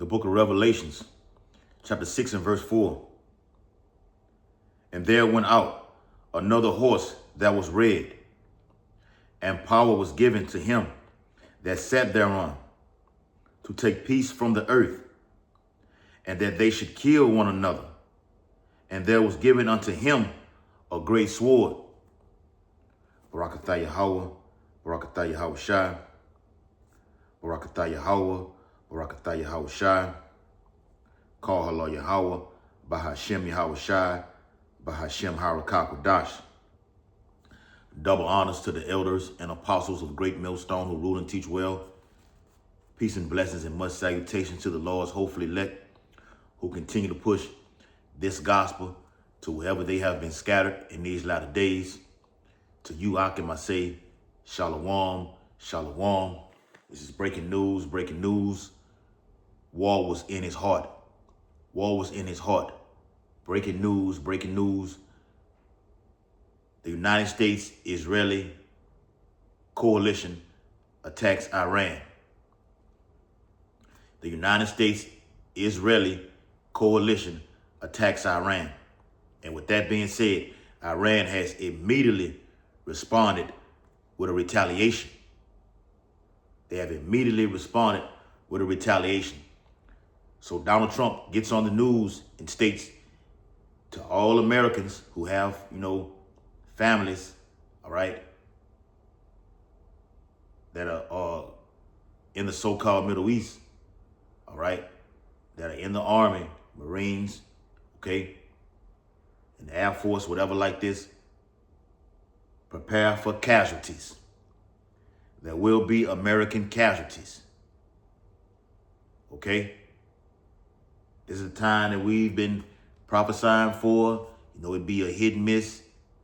the book of Revelations, chapter 6 and verse 4. And there went out another horse that was red, and power was given to him that sat thereon, to take peace from the earth, and that they should kill one another. And there was given unto him a great sword. Barakatah Yahweh, Barakatah Yahweh Shai, Barakatah Yahweh, Barakatah Yahweh Shai, Call Halal Yahweh, Bahashem Yahweh Shai, Bahashem Harakah Kodash. Double honors to the elders and apostles of Great Millstone who rule and teach well. Peace and blessings and much salutation to the Lord's hopefully elect who continue to push this gospel to wherever they have been scattered in these latter days. To you, Akim, I say, Shalom, Shalom. This is breaking news, breaking news. War was in his heart. War was in his heart. Breaking news, breaking news. The United States-Israeli coalition attacks Iran. The United States-Israeli coalition attacks Iran. And with that being said, Iran has immediately responded with a retaliation. They have immediately responded with a retaliation. So Donald Trump gets on the news and states to all Americans who have, families, all right, that are in the so-called Middle East, all right, that are in the Army, Marines, okay, in the Air Force, whatever like this, prepare for casualties. There will be American casualties, okay? This is a time that we've been prophesying for. It'd be a hit and miss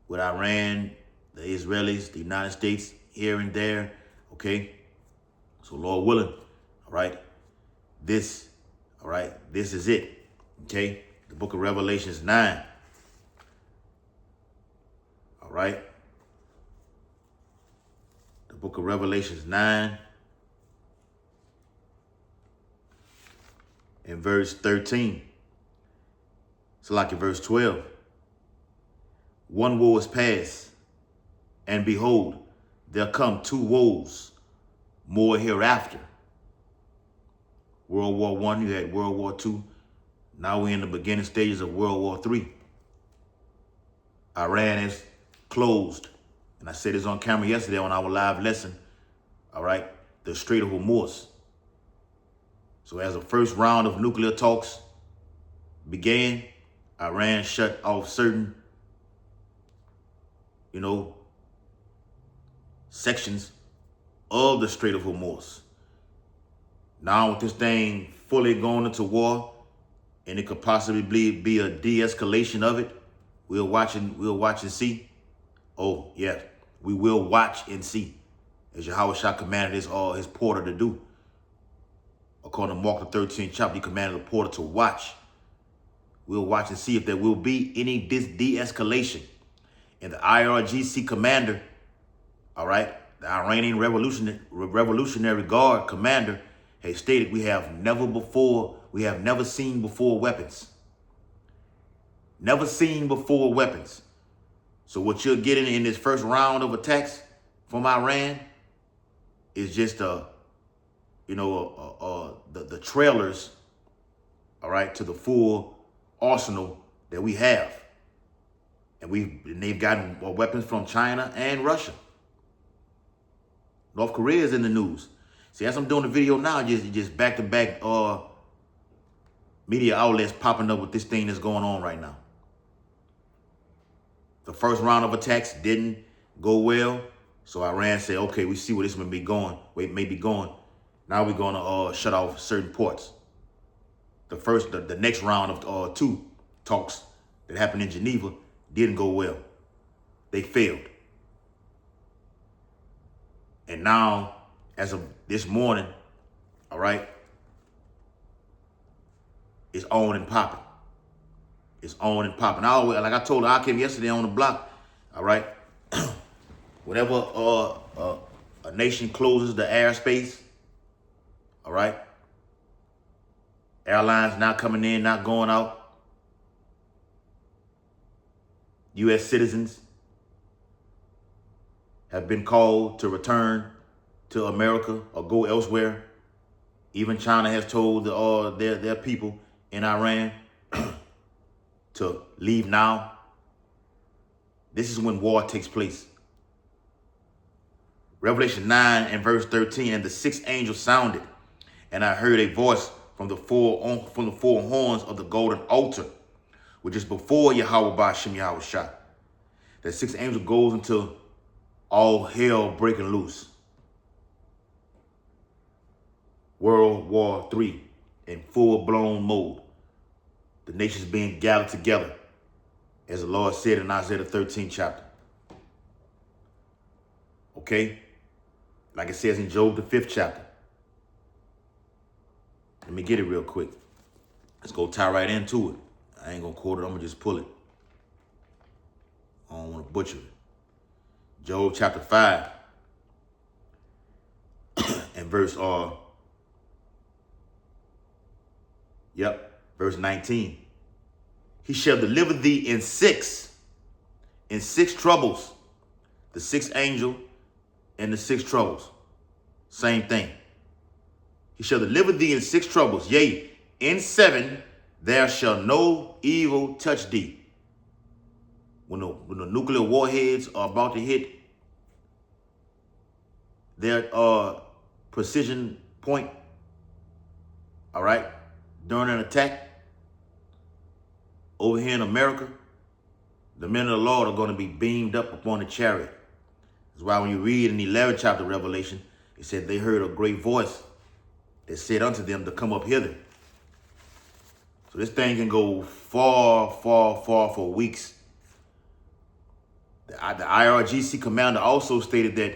with Iran, the Israelis, the United States, here and there, okay? So Lord willing, all right, this is it, okay? The book of Revelations 9, all right? The book of Revelations 9 and verse 13. So like in verse 12. One woe is past, and behold, there come two woes more hereafter. World War I, you had World War II. Now we're in the beginning stages of World War III. Iran is closed. And I said this on camera yesterday on our live lesson, all right, the Strait of Hormuz. So as the first round of nuclear talks began, Iran shut off certain, sections of the Strait of Hormuz. Now with this thing fully going into war, and it could possibly be a de-escalation of it, we'll watch and see. Oh, yeah, we will watch and see, as Yahweh Shah commanded his porter to do. According to Mark the 13th chapter, he commanded the porter to watch. We'll watch and see if there will be any de-escalation. And the IRGC commander, all right, the Iranian Revolutionary Guard commander has stated we have never seen before weapons. Never seen before weapons. So what you're getting in this first round of attacks from Iran is just the trailers, all right, to the full arsenal that we have. And they've gotten weapons from China and Russia. North Korea is in the news. See, as I'm doing the video now, just back-to-back media outlets popping up with this thing that's going on right now. The first round of attacks didn't go well, so Iran said, okay, we see where this may be going. Now we're going to shut off certain ports. The next round of two talks that happened in Geneva didn't go well. They failed. And now, as of this morning, all right, it's on and popping. It's on and popping. Like I told Akim yesterday on the block, all right, whenever a nation closes the airspace, all right, Airlines not coming in, not going out. U.S. citizens have been called to return to America or go elsewhere. Even China has told their people in Iran to leave now. This is when war takes place. Revelation 9 and verse 13, and the sixth angel sounded, and I heard a voice from the four horns of the golden altar, which is before Yahweh Ba'ashem Yahweh Shah. The sixth angel goes into all hell breaking loose. World War III in full-blown mode. The nations being gathered together, as the Lord said in Isaiah the 13th chapter. Okay? Like it says in Job the 5th chapter. Let me get it real quick. Let's go tie right into it. I ain't going to quote it. I'm going to just pull it. I don't want to butcher it. Job chapter 5 and verse verse 19. He shall deliver thee in six troubles. The sixth angel and the six troubles. Same thing. He shall deliver thee in six troubles. Yea, in seven there shall no evil touch thee. When the nuclear warheads are about to hit their precision point, all right, during an attack over here in America, the men of the Lord are going to be beamed up upon the chariot. That's why when you read in the 11th chapter of Revelation, it said they heard a great voice that said unto them to come up hither. So this thing can go far, far, far for weeks. The IRGC commander also stated that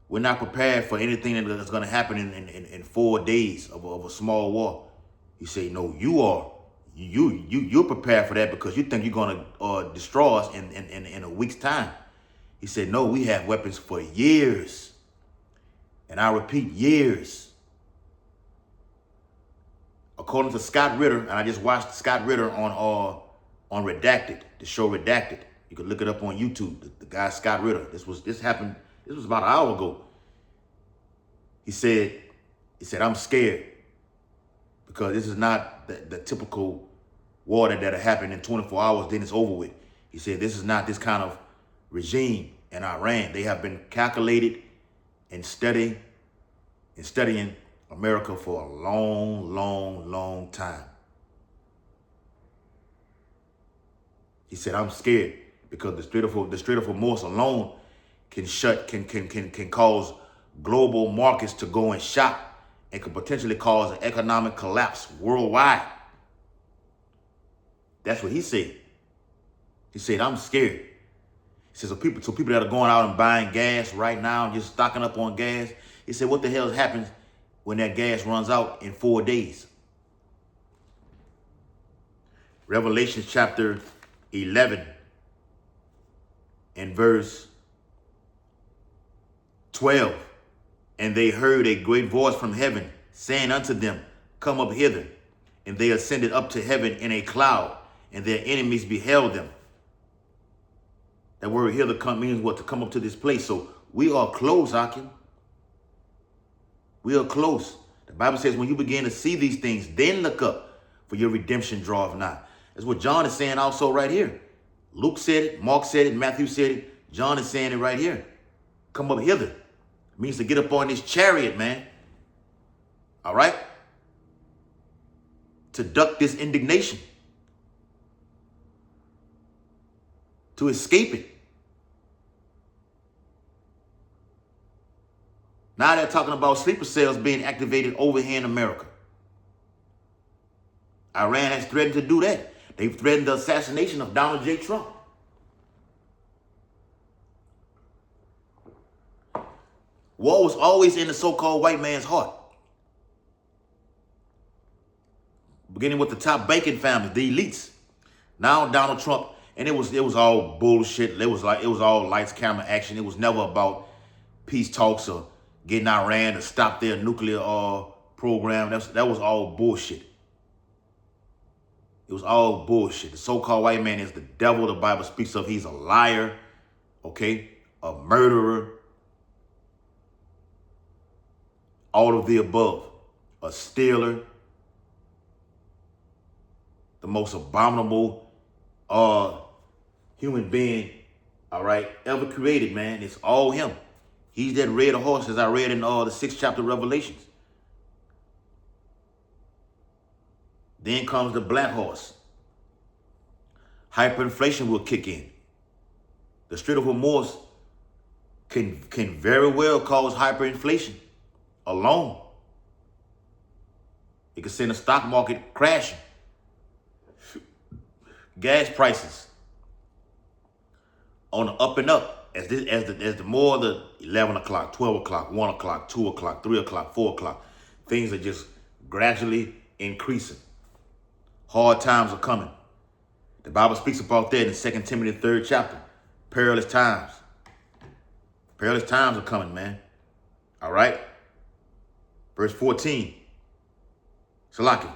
we're not prepared for anything that's going to happen in 4 days of a small war. He said, no, you are. You're prepared for that because you think you're going to destroy us in a week's time. He said, no, we have weapons for years. And I repeat, years. According to Scott Ritter, and I just watched Scott Ritter on Redacted, the show Redacted. You can look it up on YouTube. The guy Scott Ritter. This happened. This was about an hour ago. He said, I'm scared because this is not the typical war that'll happen in 24 hours, then it's over with. He said, this is not this kind of regime in Iran. They have been calculated and studying America for a long, long, long time. He said, I'm scared because the Strait of Hormuz alone can cause global markets to go in shock and could potentially cause an economic collapse worldwide. That's what he said. He said, I'm scared. He said, so people that are going out and buying gas right now, just stocking up on gas, he said, what the hell happens when that gas runs out in 4 days? Revelation chapter 11 and verse 12. And they heard a great voice from heaven saying unto them, come up hither. And they ascended up to heaven in a cloud, and their enemies beheld them. That word hither means what? To come up to this place. So we are close, Akim. We are close. The Bible says when you begin to see these things, then look up, for your redemption draweth nigh. That's what John is saying also right here. Luke said it, Mark said it, Matthew said it. John is saying it right here. Come up hither. It means to get up on this chariot, man. All right? To duck this indignation. To escape it. Now they're talking about sleeper cells being activated over here in America. Iran has threatened to do that. They've threatened the assassination of Donald J. Trump. War was always in the so-called white man's heart. Beginning with the top banking families, the elites. Now Donald Trump, and it was all bullshit. It was all lights, camera, action. It was never about peace talks or getting Iran to stop their nuclear program. That was all bullshit. It was all bullshit. The so-called white man is the devil the Bible speaks of. He's a liar, okay? A murderer. All of the above. A stealer. The most abominable human being, all right, ever created, man. It's all him. He's that red horse, as I read in the 6th chapter of Revelations. Then comes the black horse. Hyperinflation will kick in. The Strait of Hormuz can very well cause hyperinflation alone. It can send the stock market crashing. Gas prices on the up and up as the more the 11 o'clock, 12 o'clock, 1 o'clock, 2 o'clock, 3 o'clock, 4 o'clock, things are just gradually increasing. Hard times are coming. The Bible speaks about that in 2 Timothy, the 3rd chapter. Perilous times. Perilous times are coming, man. All right? Verse 14. Salaki.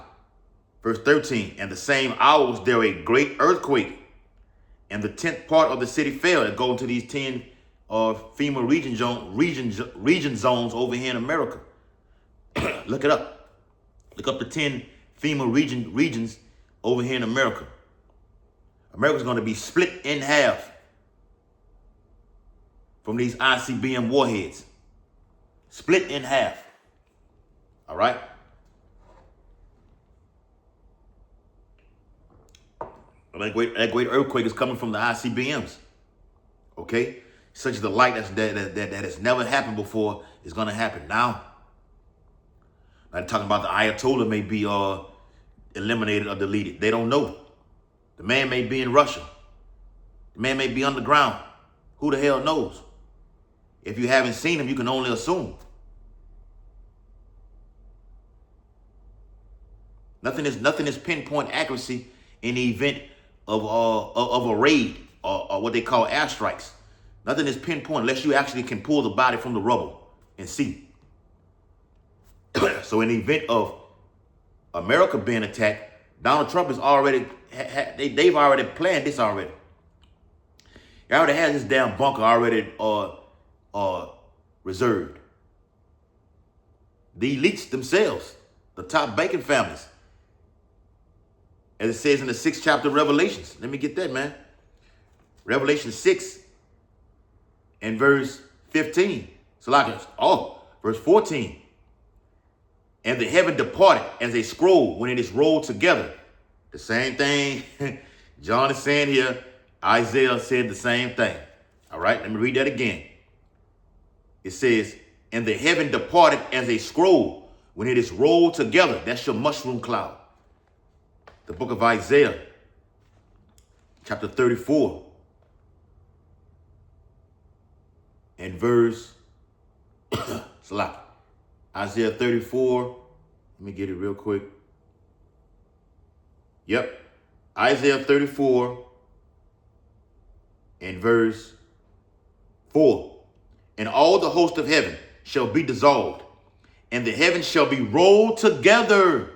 Verse 13. And the same hour was there a great earthquake, and the 10th part of the city fell. That go into these 10 FEMA region zones over here in America. Look it up. Look up the 10 FEMA regions over here in America. America's going to be split in half from these ICBM warheads. Split in half. All right? That great earthquake is coming from the ICBMs. Okay? Such the light that has never happened before is going to happen now. I'm talking about the Ayatollah may be eliminated or deleted. They don't know. The man may be in Russia. The man may be underground. Who the hell knows? If you haven't seen him, you can only assume. Nothing is pinpoint accuracy in the event of a raid or what they call airstrikes. Nothing is pinpoint unless you actually can pull the body from the rubble and see. So in the event of America being attacked, Donald Trump is already, they've already planned this already. He already has this damn bunker already reserved. The elites themselves, the top banking families, as it says in the 6th chapter of Revelations. Let me get that, man. Revelation 6 and verse 15. Verse 14. And the heaven departed as a scroll when it is rolled together. The same thing John is saying here. Isaiah said the same thing. All right, let me read that again. It says, and the heaven departed as a scroll when it is rolled together. That's your mushroom cloud. The book of Isaiah, chapter 34, and verse, Isaiah 34, let me get it real quick. Yep, Isaiah 34 and verse 4. And all the host of heaven shall be dissolved, and the heavens shall be rolled together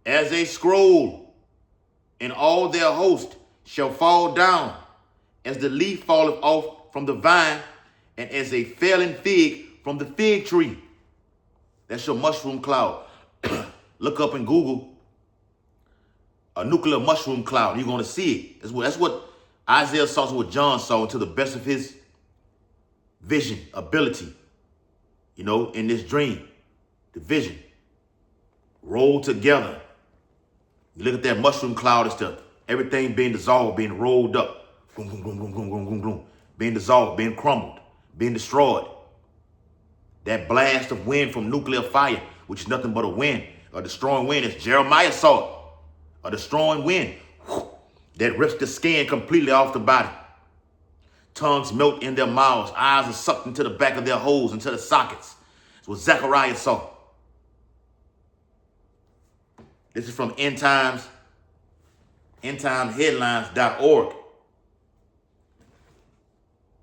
as a scroll, and all their host shall fall down as the leaf falleth off from the vine, and as a failing fig from the fig tree. That's your mushroom cloud. Look up in Google a nuclear mushroom cloud. You're going to see it. That's what Isaiah saw, what John saw, to the best of his vision, ability, in this dream, the vision. Rolled together. You look at that mushroom cloud and stuff. Everything being dissolved, being rolled up. Boom, boom, boom, boom, boom, boom, boom, boom. Being dissolved, being crumbled, being destroyed. That blast of wind from nuclear fire, which is nothing but a wind, a destroying wind, as Jeremiah saw it. A destroying wind that rips the skin completely off the body. Tongues melt in their mouths. Eyes are sucked into the back of their holes, into the sockets. That's what Zechariah saw. This is from endtimesheadlines.org.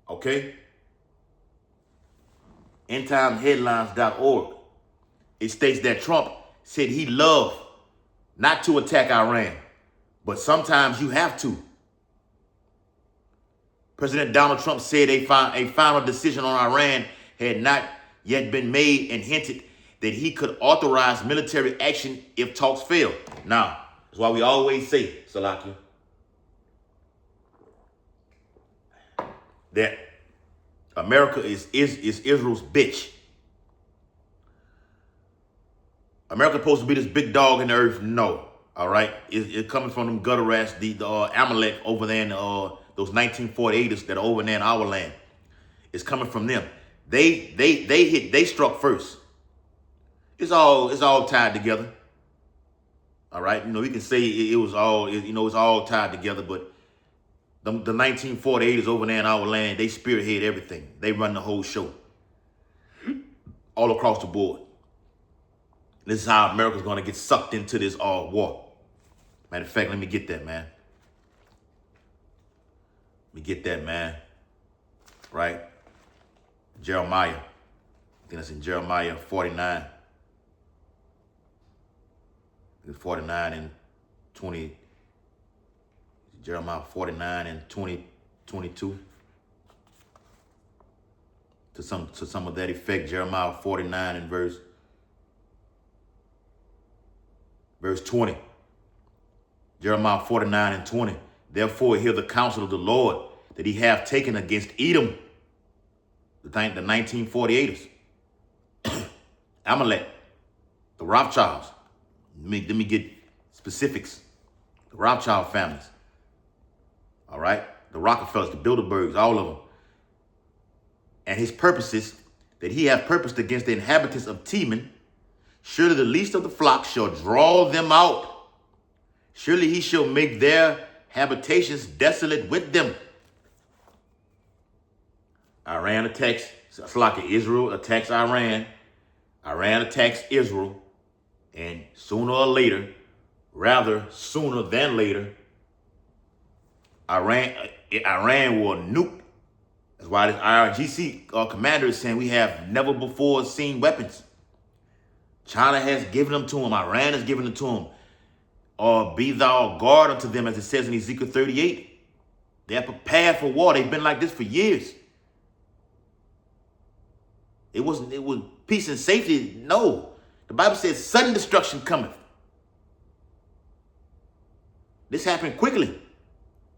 Okay? Endtimesheadlines.org. It states that Trump said he loved not to attack Iran, but sometimes you have to. President Donald Trump said a final decision on Iran had not yet been made and hinted that he could authorize military action if talks fail. Now, that's why we always say, Salakia, that America is Israel's bitch. America supposed to be this big dog in the earth? No. All right? It's coming from them gutter rats, the Amalek over there in those 1948ers that are over there in our land. It's coming from them. They struck first. It's all tied together. All right? You know, we can say it was all, it's all tied together, but the 1948ers over there in our land, they spearhead everything. They run the whole show. All across the board. This is how America's going to get sucked into this war. Matter of fact, let me get that, man. Let me get that, man. Right? Jeremiah. I think that's in Jeremiah 49. It's 49 and 20. Jeremiah 49 and 22. To some of that effect, Jeremiah 49 and verse 20. Jeremiah 49 and 20. Therefore hear the counsel of the Lord that he hath taken against Edom, the 1948ers, Amalek, the Rothschilds. Let me get specifics. The Rothschild families. All right? The Rockefellers, the Bilderbergs, all of them. And his purposes that he hath purposed against the inhabitants of Teman, surely the least of the flock shall draw them out. Surely he shall make their habitations desolate with them. Iran attacks, it's like Israel attacks Iran. Iran attacks Israel. And sooner or later, rather sooner than later, Iran will nuke. That's why this IRGC commander is saying we have never before seen weapons. China has given them to him. Iran has given them to him. Be thou guard unto them, as it says in Ezekiel 38. They're prepared for war. They've been like this for years. It was peace and safety. No. The Bible says sudden destruction cometh. This happened quickly.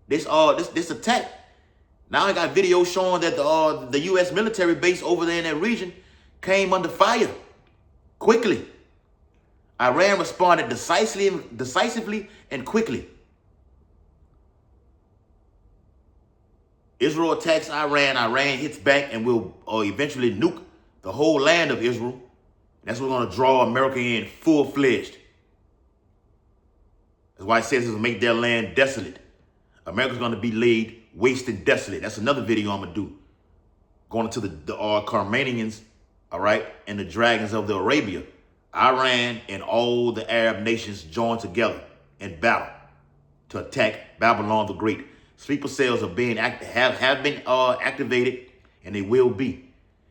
This attack. Now I got videos showing that the U.S. military base over there in that region came under fire quickly. Iran responded decisively and quickly. Israel attacks Iran. Iran hits back and will eventually nuke the whole land of Israel. That's what's going to draw America in full-fledged. That's why it says it'll make their land desolate. America's going to be laid waste and desolate. That's another video I'm going to do. Going into the Carmanians, all right, and the dragons of the Arabia. Iran and all the Arab nations joined together in battle to attack Babylon the Great. Sleeper cells are being have been activated, and they will be.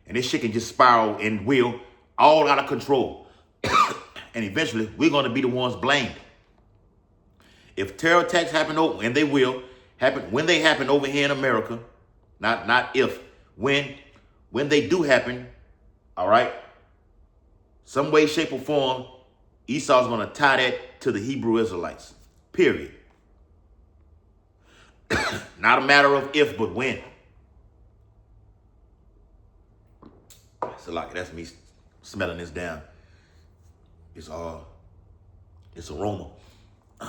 And this shit can just spiral and will all out of control. And eventually, we're going to be the ones blamed. If terror attacks happen, and they will happen when they happen over here in America, not if, when they do happen, all right, some way, shape, or form, Esau's going to tie that to the Hebrew Israelites, period. Not a matter of if, but when. So like that's me smelling this down. It's aroma.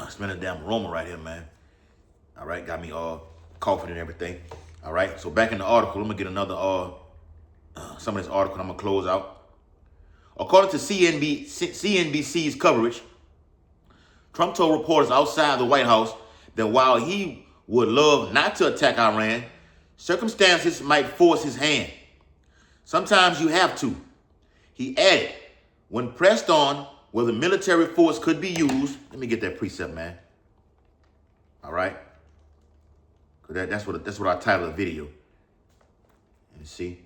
Smelling damn aroma right here, man. All right, got me coughing and everything. All right, so back in the article, I'm gonna get another some of this article. I'm gonna close out. According to CNBC's coverage, Trump told reporters outside the White House that while he would love not to attack Iran, circumstances might force his hand. Sometimes you have to. He added, when pressed on whether military force could be used, let me get that precept, man. All right, that's what I titled the video. Let me see.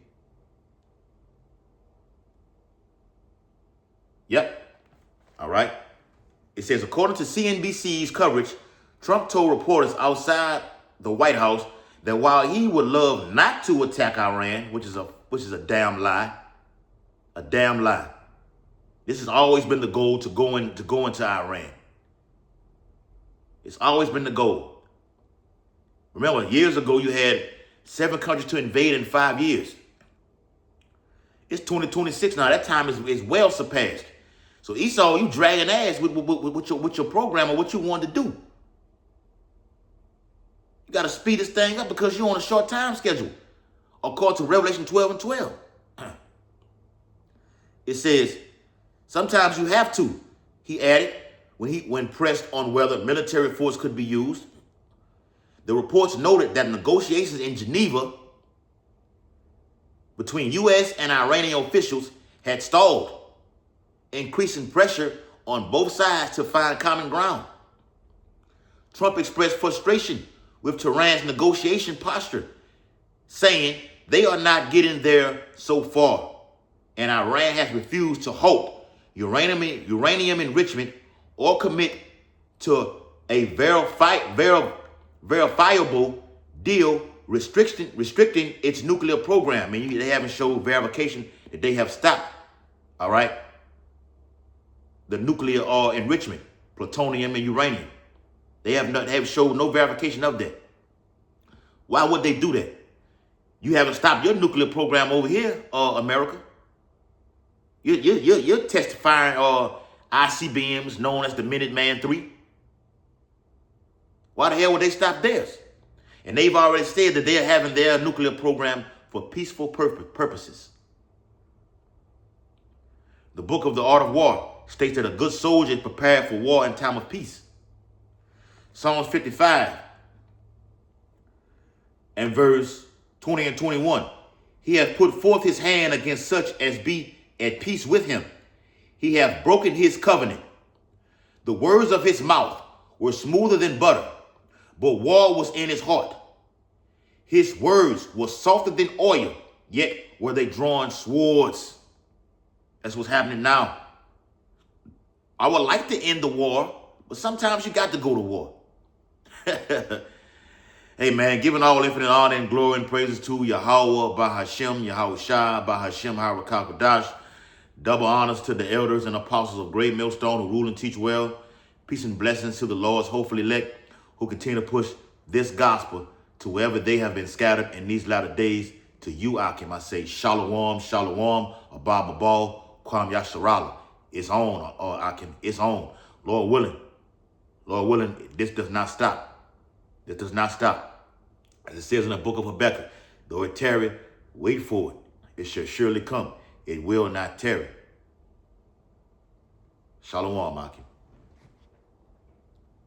Yep. All right. It says, according to CNBC's coverage, Trump told reporters outside the White House that while he would love not to attack Iran, which is a damn lie, a damn lie. This has always been the goal to go into Iran. It's always been the goal. Remember, years ago you had 7 countries to invade in 5 years. It's 2026 now. That time is well surpassed. So Esau, you dragging ass with your program or what you wanted to do. You got to speed this thing up because you're on a short time schedule, according to Revelation 12:12. It says, sometimes you have to, he added, when pressed on whether military force could be used. The reports noted that negotiations in Geneva between U.S. and Iranian officials had stalled, increasing pressure on both sides to find common ground. Trump expressed frustration with Tehran's negotiation posture, saying they are not getting there so far, and Iran has refused to halt uranium enrichment or commit to a verifiable deal restricting its nuclear program. I mean, they haven't showed verification that they have stopped, all right, the nuclear enrichment, plutonium and uranium. They have showed no verification of that. Why would they do that? You haven't stopped your nuclear program over here, America. You're testifying ICBMs known as the Minuteman III. Why the hell would they stop theirs? And they've already said that they're having their nuclear program for peaceful purposes. The book of The Art of War states that a good soldier is prepared for war in time of peace. Psalms 55 and verse 20 and 21. He hath put forth his hand against such as be at peace with him. He hath broken his covenant. The words of his mouth were smoother than butter, but war was in his heart. His words were softer than oil, yet were they drawn swords. That's what's happening now. I would like to end the war, but sometimes you got to go to war. Hey man, giving all infinite honor and glory and praises to Yahweh, Bahashem, Yahushua, Bahashem, Harakakadash. Double honors to the elders and apostles of Great Millstone who rule and teach well. Peace and blessings to the Lord's hopefully elect who continue to push this gospel to wherever they have been scattered in these latter days. To you, Akim, I say, Shalom, Shalom, Abba Babal, Kwam Yasharala. It's on, or Akim, it's on. Lord willing, this does not stop. This does not stop. As it says in the book of Habakkuk, though it tarry, wait for it. It shall surely come. It will not tarry. Shalom, Akim.